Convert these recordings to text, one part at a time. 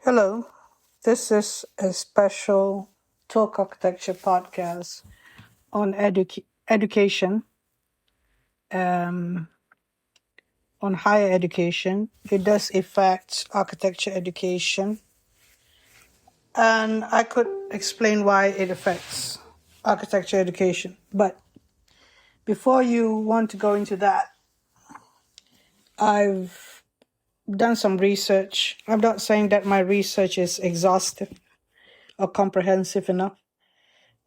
Hello, this is a special talk architecture podcast on education, um, on higher education. It does affect architecture education, and I could explain why it affects architecture education. But before you want to go into that, I've done some research. I'm not saying that my research is exhaustive or comprehensive enough,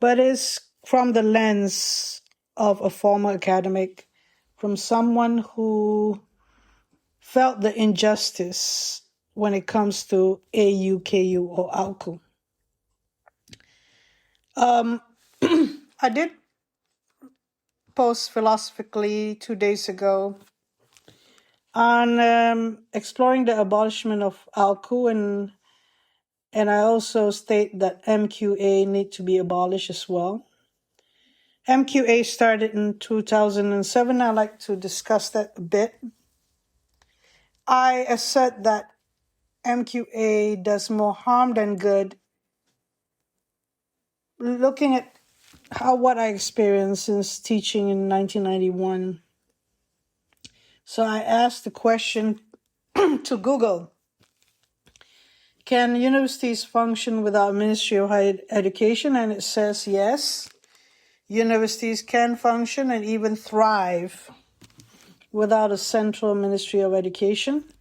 but it's from the lens of a former academic, from someone who felt the injustice when it comes to AUKU or AUKU. I did post philosophically 2 days ago on exploring the abolishment of AUKU, and I also state that MQA need to be abolished as well. MQA started in 2007. I'd like to discuss that a bit. I assert that MQA does more harm than good. Looking at what I experienced since teaching in 1991. So I asked the question to Google, can universities function without Ministry of Higher Education? And it says yes, universities can function and even thrive without a central Ministry of Education,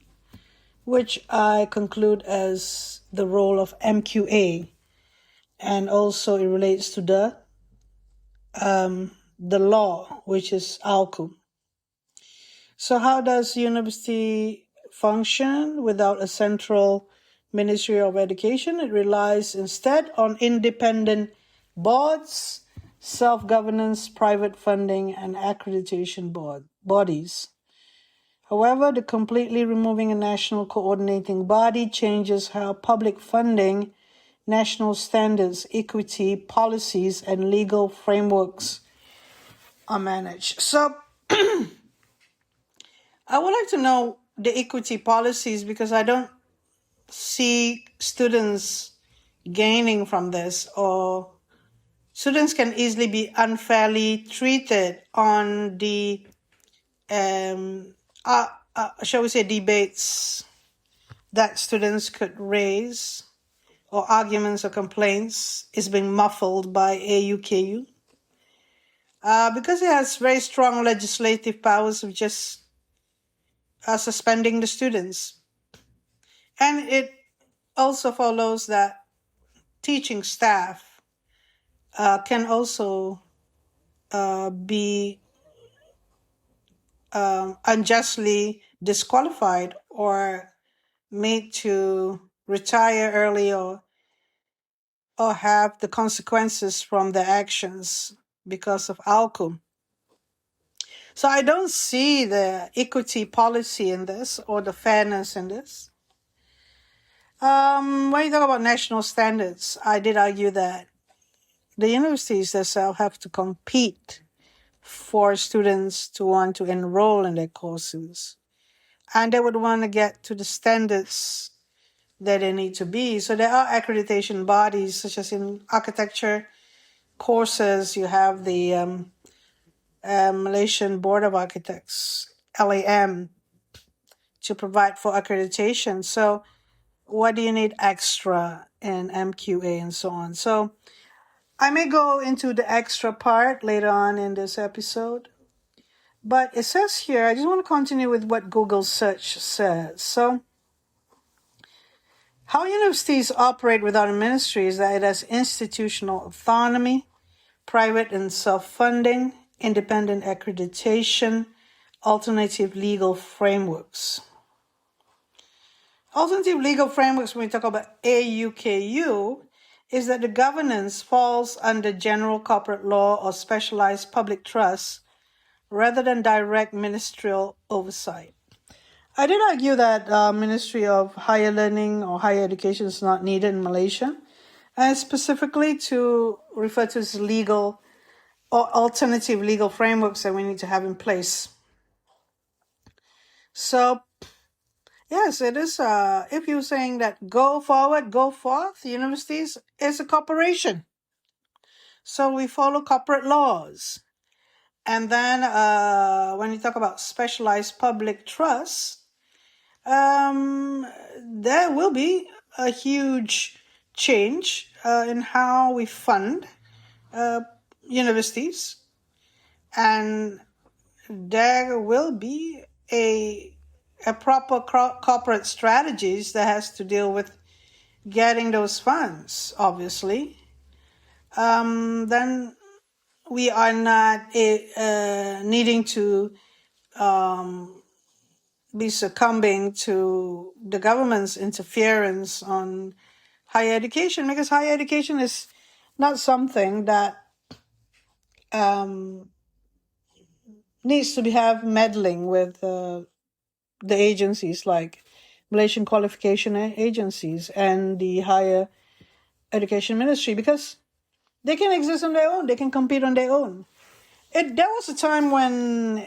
which I conclude as the role of MQA. And also it relates to the law, which is AUKU. So how does university function without a central Ministry of Education? It relies instead on independent boards, self-governance, private funding, and accreditation bodies. However, the completely removing a national coordinating body changes how public funding, national standards, equity, policies, and legal frameworks are managed. So I would like to know the equity policies because I don't see students gaining from this, or students can easily be unfairly treated on the, shall we say, debates that students could raise, or arguments or complaints is being muffled by AUKU. Because it has very strong legislative powers of just suspending the students. And it also follows that teaching staff can also be unjustly disqualified or made to retire early, or have the consequences from their actions because of AUKU. So I don't see the equity policy in this or the fairness in this. When you talk about national standards, I did argue that the universities themselves have to compete for students to want to enroll in their courses. And they would want to get to the standards that they need to be. So there are accreditation bodies, such as in architecture courses, you have the Malaysian Board of Architects, LAM, to provide for accreditation. So what do you need extra in MQA and so on? So I may go into the extra part later on in this episode. But it says here, I just want to continue with what Google search says. So how universities operate without a ministry is that it has institutional autonomy, private and self-funding, independent accreditation, alternative legal frameworks. Alternative legal frameworks, when we talk about AUKU, is that the governance falls under general corporate law or specialized public trust rather than direct ministerial oversight. I did argue that Ministry of Higher Learning or Higher Education is not needed in Malaysia, and specifically to refer to as legal or alternative legal frameworks that we need to have in place. So Yes, it is. If you're saying that go forward, go forth, universities is a corporation. So we follow corporate laws. And then when you talk about specialized public trust, there will be a huge change in how we fund universities. And there will be a proper corporate strategies that has to deal with getting those funds, obviously. Then we are not needing to be succumbing to the government's interference on higher education, because higher education is not something that needs to have meddling with the agencies like Malaysian qualification agencies and the higher education ministry, because they can exist on their own. They can compete on their own. There was a time when,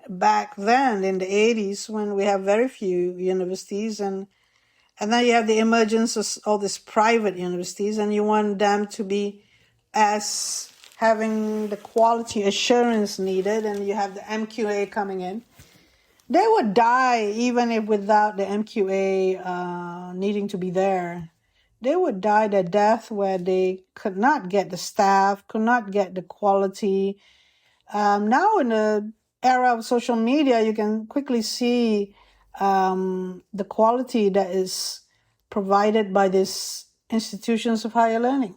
back then in the 80s, when we have very few universities, and then you have the emergence of all these private universities, and you want them to be as having the quality assurance needed, and you have the MQA coming in. They would die even if without the MQA needing to be there. They would die the death where they could not get the staff, could not get the quality. Now in the era of social media, you can quickly see the quality that is provided by these institutions of higher learning.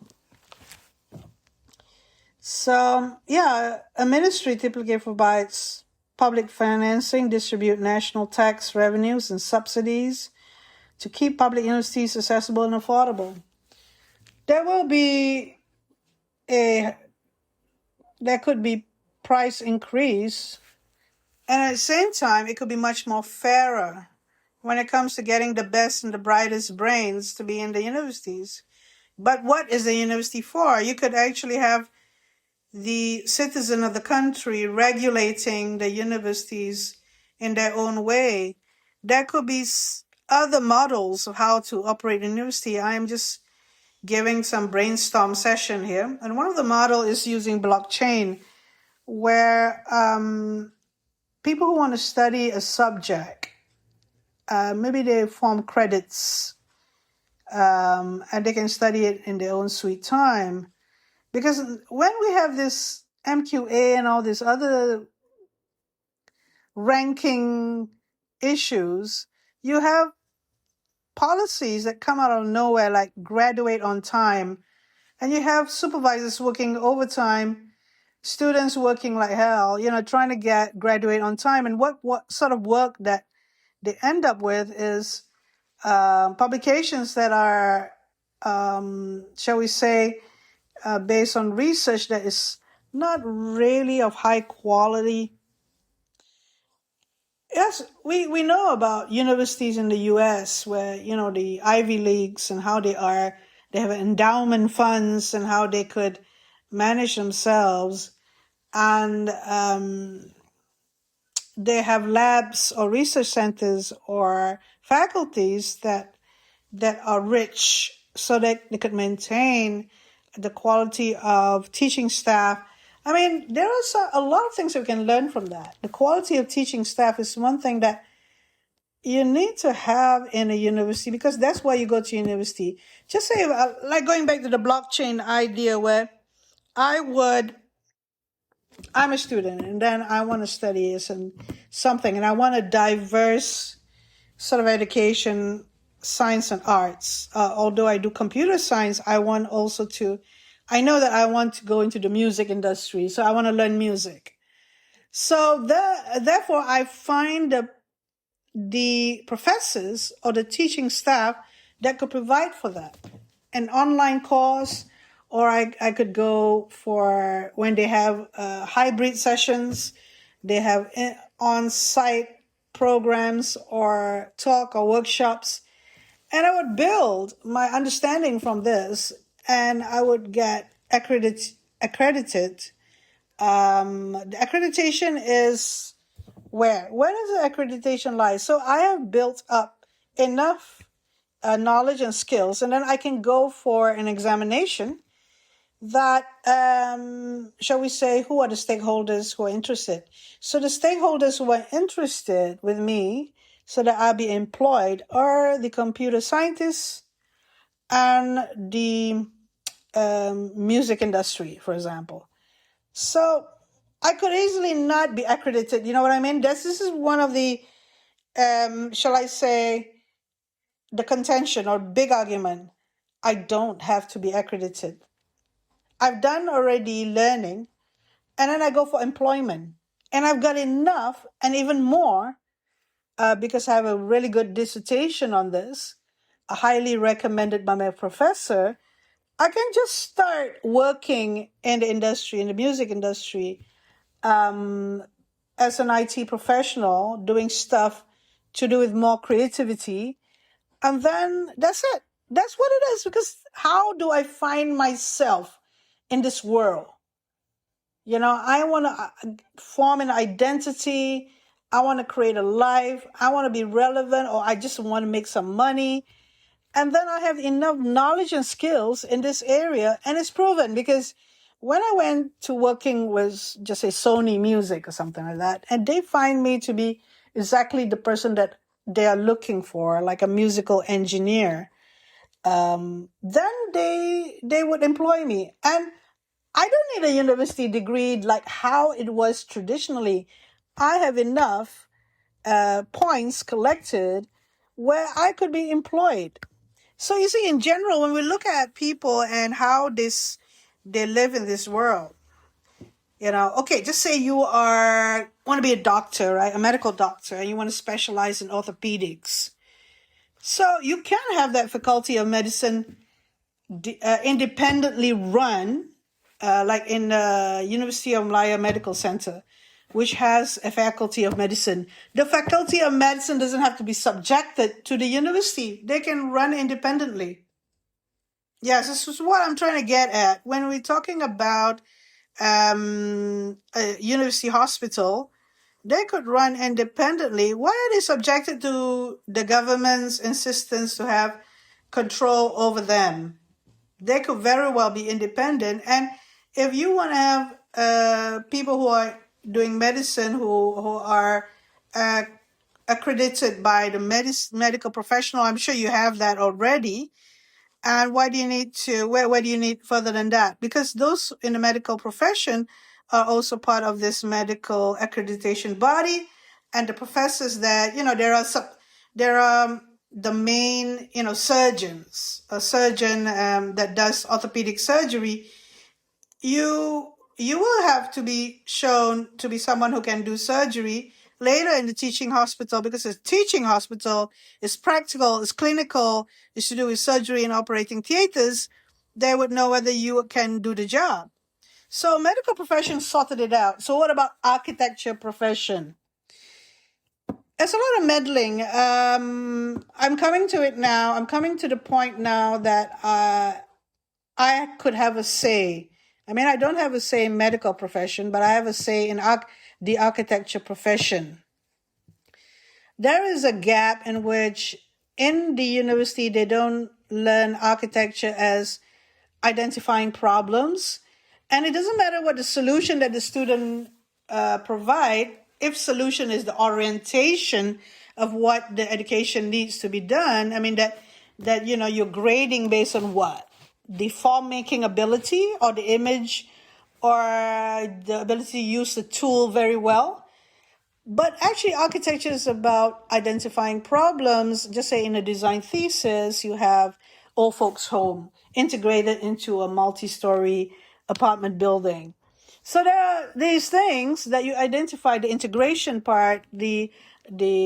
So, yeah, a ministry typically provides public financing, distribute national tax revenues and subsidies to keep public universities accessible and affordable. There could be price increase, and at the same time, it could be much more fairer when it comes to getting the best and the brightest brains to be in the universities. But what is the university for? You could actually have the citizen of the country regulating the universities in their own way. There could be other models of how to operate a university. I am just giving some brainstorm session here. And one of the models is using blockchain, where people who want to study a subject, maybe they form credits, and they can study it in their own sweet time. Because when we have this MQA and all these other ranking issues, you have policies that come out of nowhere, like graduate on time, and you have supervisors working overtime, students working like hell, trying to graduate on time. And what sort of work that they end up with is publications that are, shall we say, based on research that is not really of high quality. Yes, we know about universities in the US where, the Ivy Leagues and how they have endowment funds and how they could manage themselves. And they have labs or research centers or faculties that are rich, so that they could maintain the quality of teaching staff. I mean, there are a lot of things we can learn from that. The quality of teaching staff is one thing that you need to have in a university, because that's why you go to university. Just say, like going back to the blockchain idea, where I'm a student and then I want to study something, and I want a diverse sort of education, science and arts. Although I do computer science, I know that I want to go into the music industry, so I want to learn music. So therefore, I find the professors or the teaching staff that could provide for that. An online course, or I could go for when they have hybrid sessions, they have on-site programs or talk or workshops. And I would build my understanding from this, and I would get accredited. The accreditation is Where does the accreditation lie? So I have built up enough knowledge and skills, and then I can go for an examination that, shall we say, who are the stakeholders who are interested? So the stakeholders who are interested with me so that I'll be employed are the computer scientists and the music industry, for example. So I could easily not be accredited. You know what I mean? This is one of the, shall I say, the contention or big argument. I don't have to be accredited. I've done already learning, and then I go for employment. And I've got enough and even more because I have a really good dissertation on this, highly recommended by my professor. I can just start working in the industry, in the music industry, as an IT professional, doing stuff to do with more creativity. And then that's it. That's what it is. Because how do I find myself in this world? I want to form an identity. I want to create a life. I want to be relevant, or I just want to make some money. And then I have enough knowledge and skills in this area. And it's proven because when I went to working with, just say, Sony Music or something like that, and they find me to be exactly the person that they are looking for, like a musical engineer, then they would employ me. And I don't need a university degree like how it was traditionally. I have enough points collected where I could be employed. So you see, in general, when we look at people and how they live in this world, okay, just say you want to be a doctor, right? A medical doctor, and you want to specialize in orthopedics. So you can have that faculty of medicine independently run, like in the University of Malaya Medical Center, which has a faculty of medicine. The faculty of medicine doesn't have to be subjected to the university. They can run independently. Yes, this is what I'm trying to get at. When we're talking about a university hospital, they could run independently. Why are they subjected to the government's insistence to have control over them? They could very well be independent. And if you want to have people who are doing medicine who are accredited by the medical professional, I'm sure you have that already. And why do you need to, where do you need further than that? Because those in the medical profession are also part of this medical accreditation body. And the professors that, there are the main, surgeons, a surgeon that does orthopedic surgery. You will have to be shown to be someone who can do surgery later in the teaching hospital, because a teaching hospital is practical, is clinical, is to do with surgery and operating theaters. They would know whether you can do the job. So medical profession sorted it out. So what about architecture profession? There's a lot of meddling. I'm coming to it now. I'm coming to the point now that I could have a say. I mean, I don't have a say in medical profession, but I have a say in the architecture profession. There is a gap in which in the university they don't learn architecture as identifying problems. And it doesn't matter what the solution that the student provide, if solution is the orientation of what the education needs to be done. I mean, that you're grading based on what? The form making ability or the image or the ability to use the tool very well. But actually, architecture is about identifying problems. Just say in a design thesis, you have old folks' home integrated into a multi-story apartment building. So there are these things that you identify: the integration part, the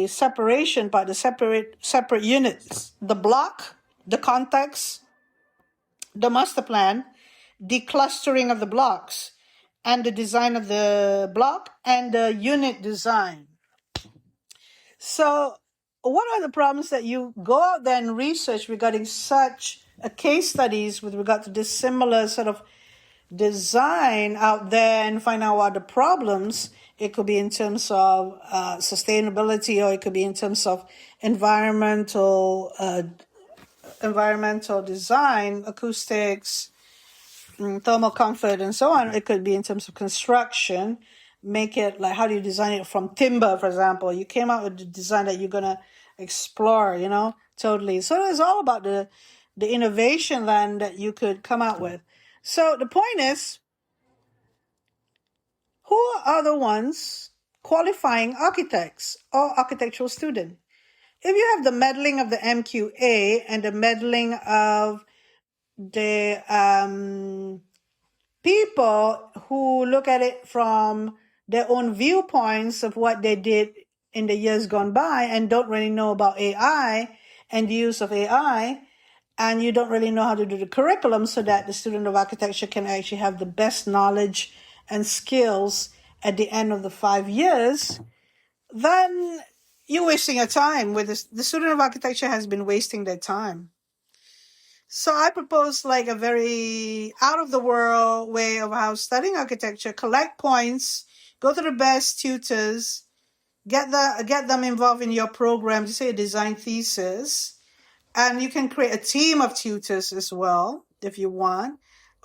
separation part, the separate units, the block, the context, the master plan, the clustering of the blocks, and the design of the block, and the unit design. So what are the problems that you go out there and research regarding such case studies with regard to this similar sort of design out there and find out what the problems. It could be in terms of sustainability, or it could be in terms of environmental design, acoustics, thermal comfort, and so on. It could be in terms of construction. Make it like, how do you design it from timber, for example? You came out with the design that you're gonna explore, totally. So it's all about the innovation then that you could come out with. So the point is, who are the ones qualifying architects or architectural students? If you have the meddling of the MQA and the meddling of the people who look at it from their own viewpoints of what they did in the years gone by and don't really know about AI and the use of AI, and you don't really know how to do the curriculum so that the student of architecture can actually have the best knowledge and skills at the end of the 5 years, then you're wasting your time. With this, the student of architecture has been wasting their time. So I propose like a very out of the world way of how studying architecture: collect points, go to the best tutors, get them involved in your program, say a design thesis, and you can create a team of tutors as well if you want.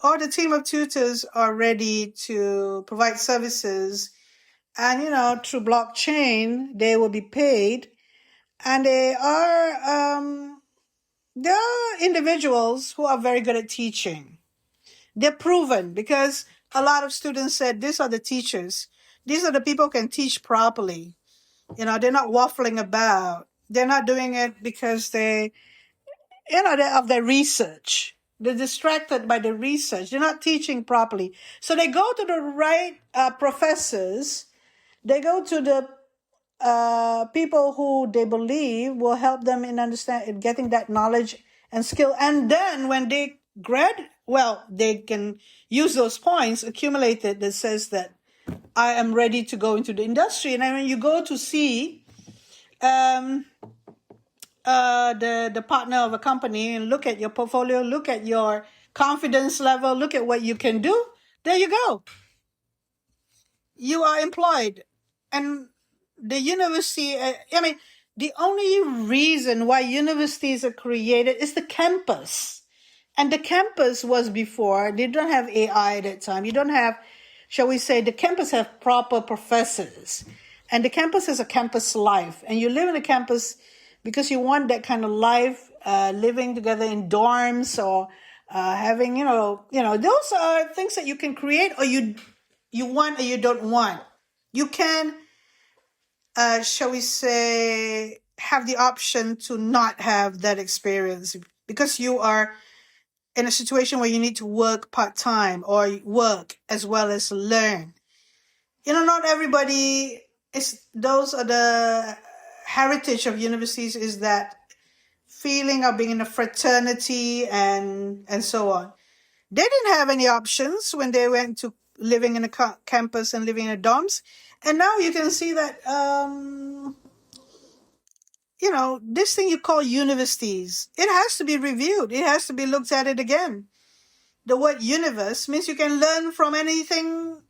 Or the team of tutors are ready to provide services, and through blockchain they will be paid, and there are individuals who are very good at teaching. They're proven because a lot of students said, these are the teachers. These are the people who can teach properly. They're not waffling about. They're not doing it because they're of their research. They're distracted by the research. They're not teaching properly. So they go to the right professors. They go to the people who they believe will help them in getting that knowledge and skill. And then when they they can use those points accumulated that says that I am ready to go into the industry. And then when you go to see the partner of a company and look at your portfolio, look at your confidence level, look at what you can do, there you go. You are employed. And the university, the only reason why universities are created is the campus. And the campus was before, they don't have AI at that time. You don't have, shall we say, the campus have proper professors. And the campus is a campus life. And you live in a campus because you want that kind of life, living together in dorms or having, those are things that you can create or you want or you don't want. You can, shall we say, have the option to not have that experience because you are in a situation where you need to work part-time or work as well as learn. Not everybody those are the heritage of universities, is that feeling of being in a fraternity and so on. They didn't have any options when they went to living in a campus and living in a dorms. And now you can see that, this thing you call universities, it has to be reviewed. It has to be looked at it again. The word universe means you can learn from anything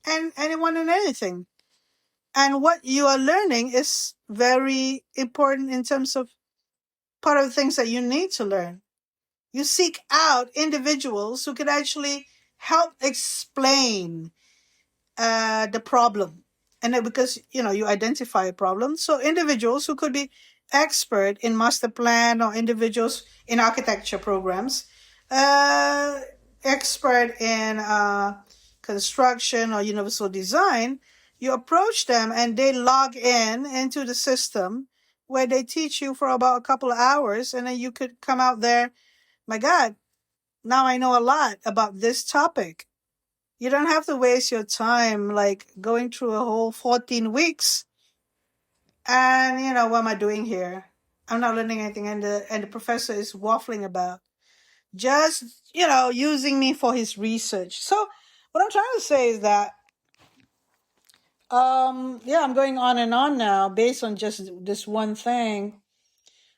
and anyone and anything. And what you are learning is very important in terms of part of the things that you need to learn. You seek out individuals who can actually help explain the problem. And then because, you identify a problem. So individuals who could be expert in master plan or individuals in architecture programs, expert in construction or universal design, you approach them and they log in into the system where they teach you for about a couple of hours, and then you could come out there, my God, now I know a lot about this topic. You don't have to waste your time like going through a whole 14 weeks. And what am I doing here? I'm not learning anything, and the professor is waffling about just using me for his research. So what I'm trying to say is that I'm going on and on now based on just this one thing,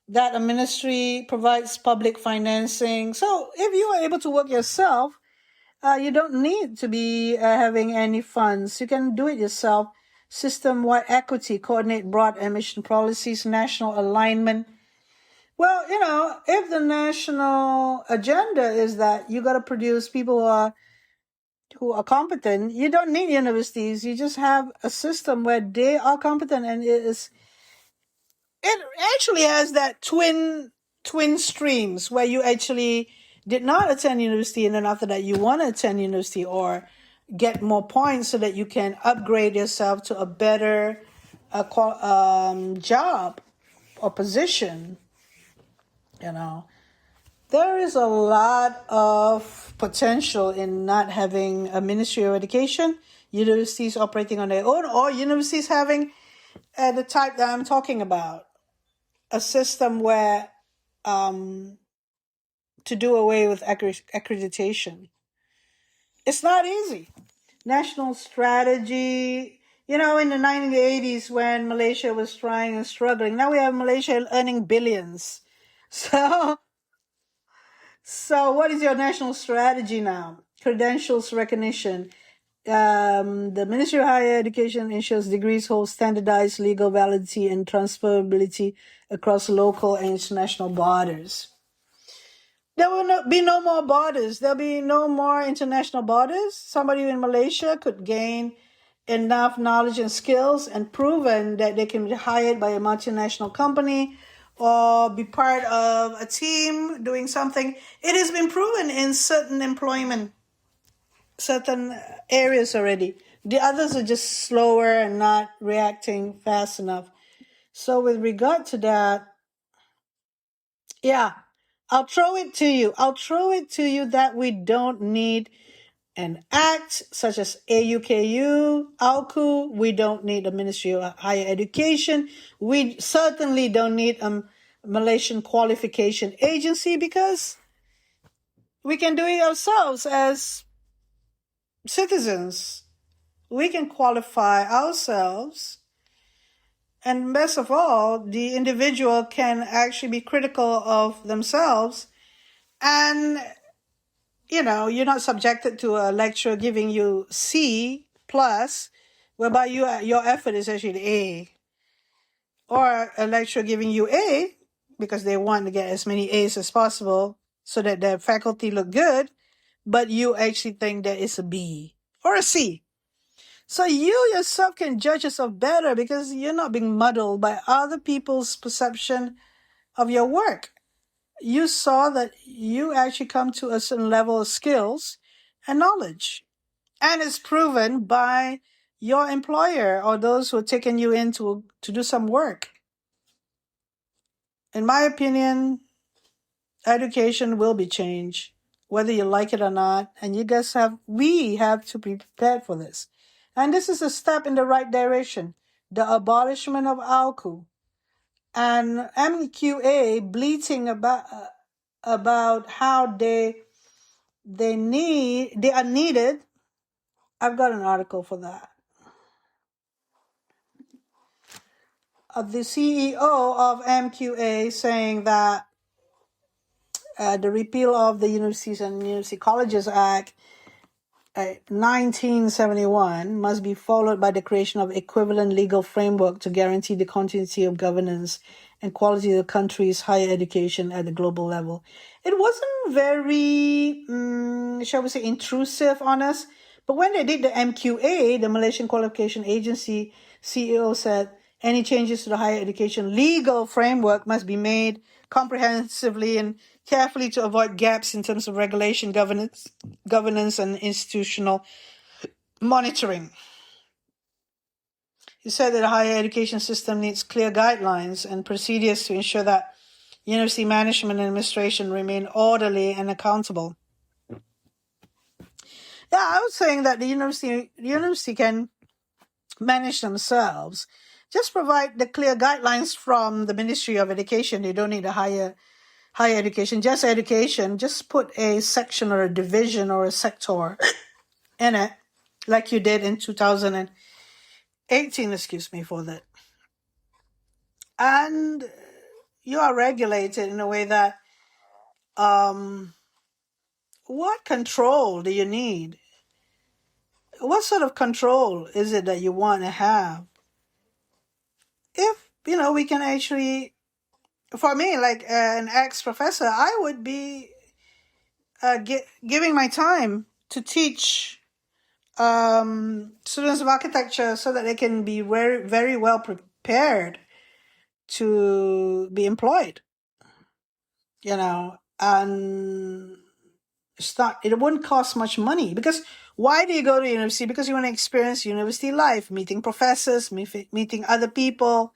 that a ministry provides public financing. So if you are able to work yourself, You don't need to be having any funds. You can do it yourself. System-wide equity, coordinate broad emission policies, national alignment. Well, if the national agenda is that you got to produce people who are competent, you don't need universities. You just have a system where they are competent, and it actually has that twin streams where you actually did not attend university, and then after that you want to attend university or get more points so that you can upgrade yourself to a better job or position. There is a lot of potential in not having a Ministry of Education, universities operating on their own, or universities having the type that I'm talking about, a system where to do away with accreditation. It's not easy. National strategy, in the 1980s when Malaysia was trying and struggling, now we have Malaysia earning billions. So what is your national strategy now? Credentials recognition. The Ministry of Higher Education ensures degrees hold standardized legal validity and transferability across local and international borders. There will be no more borders. There'll be no more international borders. Somebody in Malaysia could gain enough knowledge and skills and proven that they can be hired by a multinational company or be part of a team doing something. It has been proven in certain certain areas already. The others are just slower and not reacting fast enough. So with regard to that, yeah, I'll throw it to you. That we don't need an act such as AUKU, AUKU. We don't need a Ministry of Higher Education. We certainly don't need a Malaysian qualification agency because we can do it ourselves as citizens. We can qualify ourselves. And best of all, the individual can actually be critical of themselves. And, you're not subjected to a lecturer giving you C plus, whereby your effort is actually A. Or a lecturer giving you A, because they want to get as many A's as possible so that their faculty look good, but you actually think that it's a B or a C. So you yourself can judge yourself better because you're not being muddled by other people's perception of your work. You saw that you actually come to a certain level of skills and knowledge. And it's proven by your employer or those who are taking you in to do some work. In my opinion, education will be changed, whether you like it or not. And we have to be prepared for this. And this is a step in the right direction. The abolishment of AUKU and MQA bleating about how they are needed. I've got an article for that. The CEO of MQA saying that the repeal of the Universities and University Colleges Act 1971 must be followed by the creation of equivalent legal framework to guarantee the continuity of governance and quality of the country's higher education at the global level. It wasn't very, shall we say, intrusive on us, but when they did the MQA, the Malaysian Qualification Agency CEO said any changes to the higher education legal framework must be made comprehensively and carefully to avoid gaps in terms of regulation, governance and institutional monitoring. He said that the higher education system needs clear guidelines and procedures to ensure that university management and administration remain orderly and accountable. Yeah, I was saying that the university can manage themselves. Just provide the clear guidelines from the Ministry of Education. You don't need a higher education, just education. Just put a section or a division or a sector in it, like you did in 2018, excuse me for that. And you are regulated in a way that what control do you need? What sort of control is it that you want to have? If, we can actually, for me, like an ex-professor, I would be giving my time to teach students of architecture so that they can be very, very well prepared to be employed, and it wouldn't cost much money, because why do you go to university? Because you want to experience university life, meeting professors, meeting other people.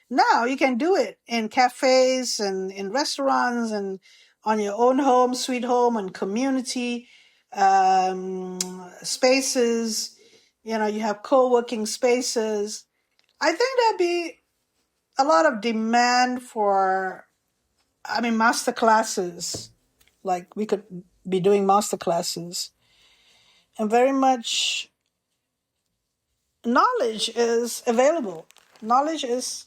Now you can do it in cafes and in restaurants and on your own home, sweet home, and community spaces. You have co-working spaces. I think there'd be a lot of demand for, master classes. Like, we could be doing master classes. And very much knowledge is available. Knowledge is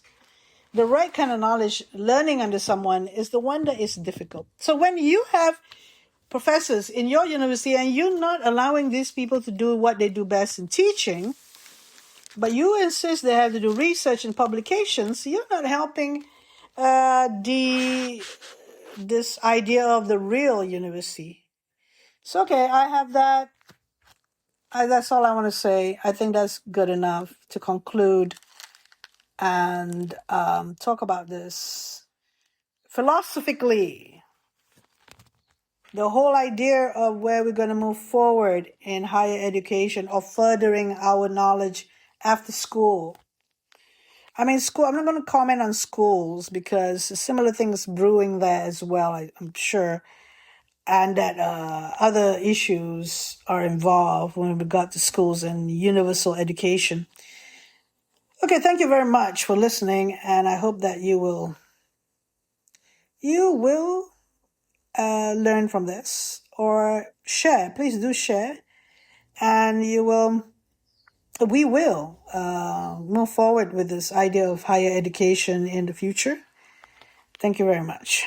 the right kind of knowledge. Learning under someone is the one that is difficult. So when you have professors in your university and you're not allowing these people to do what they do best in teaching, but you insist they have to do research and publications, you're not helping this idea of the real university. So, okay, I have that. That's all I want to say. I think that's good enough to conclude and talk about this philosophically. The whole idea of where we're going to move forward in higher education or furthering our knowledge after school. School, I'm not going to comment on schools because similar things brewing there as well, I'm sure. And that other issues are involved when we got to schools and universal education. Okay, thank you very much for listening, and I hope that you will learn from this or share. Please do share, and we will move forward with this idea of higher education in the future. Thank you very much.